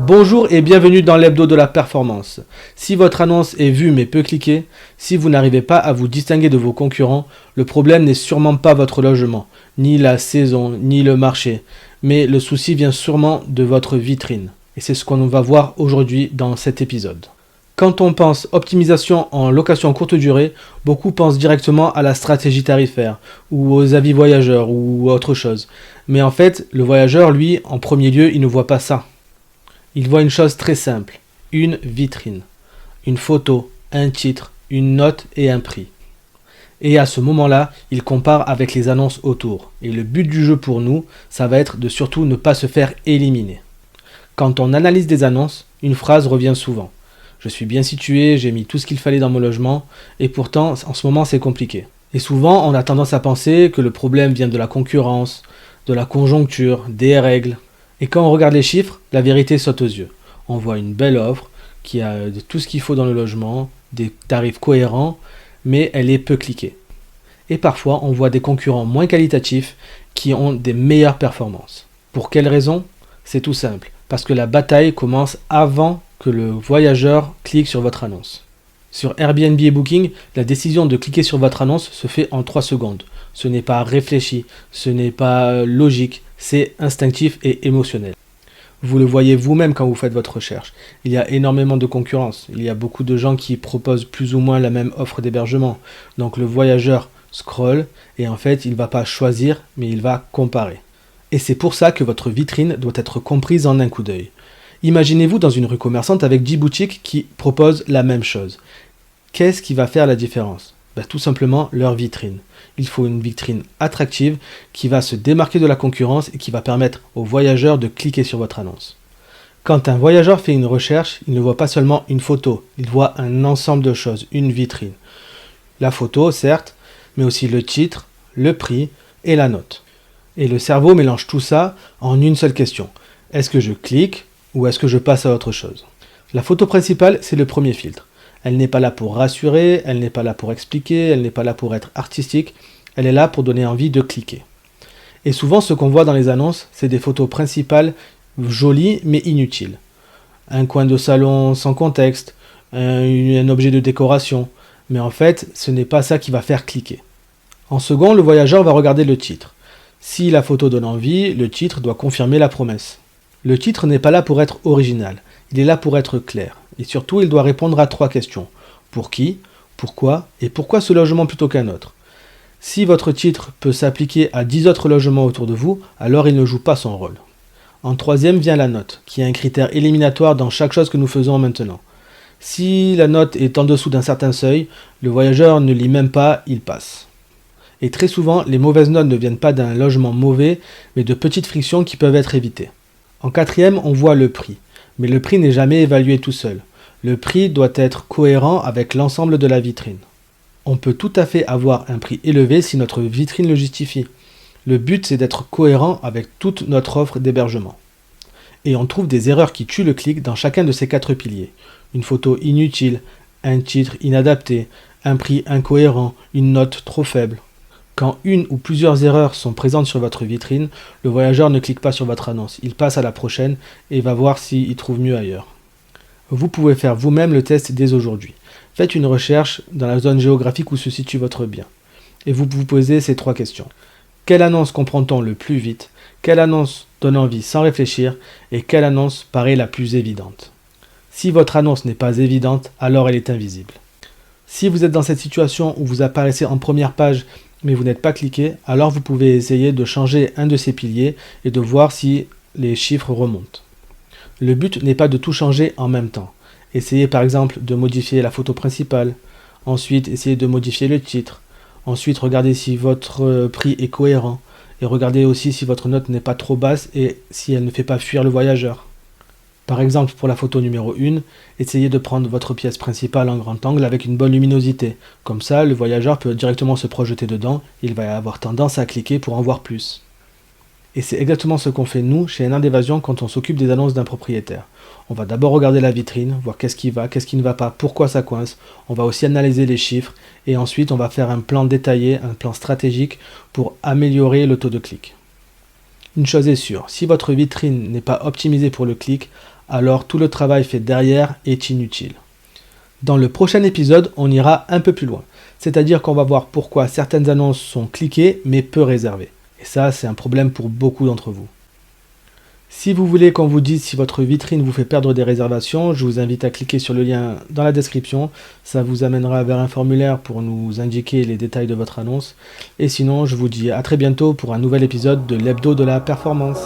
Bonjour et bienvenue dans l'hebdo de la performance. Si votre annonce est vue mais peu cliquée, si vous n'arrivez pas à vous distinguer de vos concurrents, le problème n'est sûrement pas votre logement, ni la saison, ni le marché, mais le souci vient sûrement de votre vitrine. Et c'est ce qu'on va voir aujourd'hui dans cet épisode. Quand on pense optimisation en location courte durée, beaucoup pensent directement à la stratégie tarifaire, ou aux avis voyageurs, ou à autre chose. Mais en fait, le voyageur, lui, en premier lieu, il ne voit pas ça. Il voit une chose très simple, une vitrine, une photo, un titre, une note et un prix. Et à ce moment-là, il compare avec les annonces autour. Et le but du jeu pour nous, ça va être de surtout ne pas se faire éliminer. Quand on analyse des annonces, une phrase revient souvent. Je suis bien situé, j'ai mis tout ce qu'il fallait dans mon logement, et pourtant, en ce moment, c'est compliqué. Et souvent, on a tendance à penser que le problème vient de la concurrence, de la conjoncture, des règles. Et quand on regarde les chiffres, la vérité saute aux yeux. On voit une belle offre qui a tout ce qu'il faut dans le logement, des tarifs cohérents, mais elle est peu cliquée. Et parfois, on voit des concurrents moins qualitatifs qui ont des meilleures performances. Pour quelle raison ? C'est tout simple, parce que la bataille commence avant que le voyageur clique sur votre annonce. Sur Airbnb et Booking, la décision de cliquer sur votre annonce se fait en 3 secondes. Ce n'est pas réfléchi, ce n'est pas logique, c'est instinctif et émotionnel. Vous le voyez vous-même quand vous faites votre recherche. Il y a énormément de concurrence. Il y a beaucoup de gens qui proposent plus ou moins la même offre d'hébergement. Donc le voyageur scrolle et en fait, il ne va pas choisir, mais il va comparer. Et c'est pour ça que votre vitrine doit être comprise en un coup d'œil. Imaginez-vous dans une rue commerçante avec 10 boutiques qui proposent la même chose. Qu'est-ce qui va faire la différence ? Tout simplement leur vitrine. Il faut une vitrine attractive qui va se démarquer de la concurrence et qui va permettre aux voyageurs de cliquer sur votre annonce. Quand un voyageur fait une recherche, il ne voit pas seulement une photo, il voit un ensemble de choses, une vitrine. La photo, certes, mais aussi le titre, le prix et la note. Et le cerveau mélange tout ça en une seule question. Est-ce que je clique ou est-ce que je passe à autre chose ? La photo principale, c'est le premier filtre. Elle n'est pas là pour rassurer, elle n'est pas là pour expliquer, elle n'est pas là pour être artistique, elle est là pour donner envie de cliquer. Et souvent, ce qu'on voit dans les annonces, c'est des photos principales jolies mais inutiles. Un coin de salon sans contexte, un objet de décoration, mais en fait, ce n'est pas ça qui va faire cliquer. En second, le voyageur va regarder le titre. Si la photo donne envie, le titre doit confirmer la promesse. Le titre n'est pas là pour être original, il est là pour être clair. Et surtout, il doit répondre à 3 questions. Pour qui ? Pourquoi ? Et pourquoi ce logement plutôt qu'un autre ? Si votre titre peut s'appliquer à 10 autres logements autour de vous, alors il ne joue pas son rôle. En troisième vient la note, qui est un critère éliminatoire dans chaque chose que nous faisons maintenant. Si la note est en dessous d'un certain seuil, le voyageur ne lit même pas, il passe. Et très souvent, les mauvaises notes ne viennent pas d'un logement mauvais, mais de petites frictions qui peuvent être évitées. En quatrième, on voit le prix. Mais le prix n'est jamais évalué tout seul. Le prix doit être cohérent avec l'ensemble de la vitrine. On peut tout à fait avoir un prix élevé si notre vitrine le justifie. Le but, c'est d'être cohérent avec toute notre offre d'hébergement. Et on trouve des erreurs qui tuent le clic dans chacun de ces 4 piliers. Une photo inutile, un titre inadapté, un prix incohérent, une note trop faible. Quand une ou plusieurs erreurs sont présentes sur votre vitrine, le voyageur ne clique pas sur votre annonce. Il passe à la prochaine et va voir s'il trouve mieux ailleurs. Vous pouvez faire vous-même le test dès aujourd'hui. Faites une recherche dans la zone géographique où se situe votre bien. Et vous vous posez ces 3 questions. Quelle annonce comprend-on le plus vite ? Quelle annonce donne envie sans réfléchir ? Et quelle annonce paraît la plus évidente ? Si votre annonce n'est pas évidente, alors elle est invisible. Si vous êtes dans cette situation où vous apparaissez en première page mais vous n'êtes pas cliqué, alors vous pouvez essayer de changer un de ces piliers et de voir si les chiffres remontent. Le but n'est pas de tout changer en même temps. Essayez par exemple de modifier la photo principale, ensuite essayez de modifier le titre, ensuite regardez si votre prix est cohérent, et regardez aussi si votre note n'est pas trop basse et si elle ne fait pas fuir le voyageur. Par exemple, pour la photo numéro 1, essayez de prendre votre pièce principale en grand angle avec une bonne luminosité. Comme ça, le voyageur peut directement se projeter dedans, il va avoir tendance à cliquer pour en voir plus. Et c'est exactement ce qu'on fait nous chez N1 d'Évasion quand on s'occupe des annonces d'un propriétaire. On va d'abord regarder la vitrine, voir qu'est-ce qui va, qu'est-ce qui ne va pas, pourquoi ça coince. On va aussi analyser les chiffres et ensuite on va faire un plan détaillé, un plan stratégique pour améliorer le taux de clic. Une chose est sûre, si votre vitrine n'est pas optimisée pour le clic, alors tout le travail fait derrière est inutile. Dans le prochain épisode, on ira un peu plus loin, c'est-à-dire qu'on va voir pourquoi certaines annonces sont cliquées mais peu réservées. Et ça, c'est un problème pour beaucoup d'entre vous. Si vous voulez qu'on vous dise si votre vitrine vous fait perdre des réservations, je vous invite à cliquer sur le lien dans la description. Ça vous amènera vers un formulaire pour nous indiquer les détails de votre annonce. Et sinon, je vous dis à très bientôt pour un nouvel épisode de l'Hebdo de la Performance.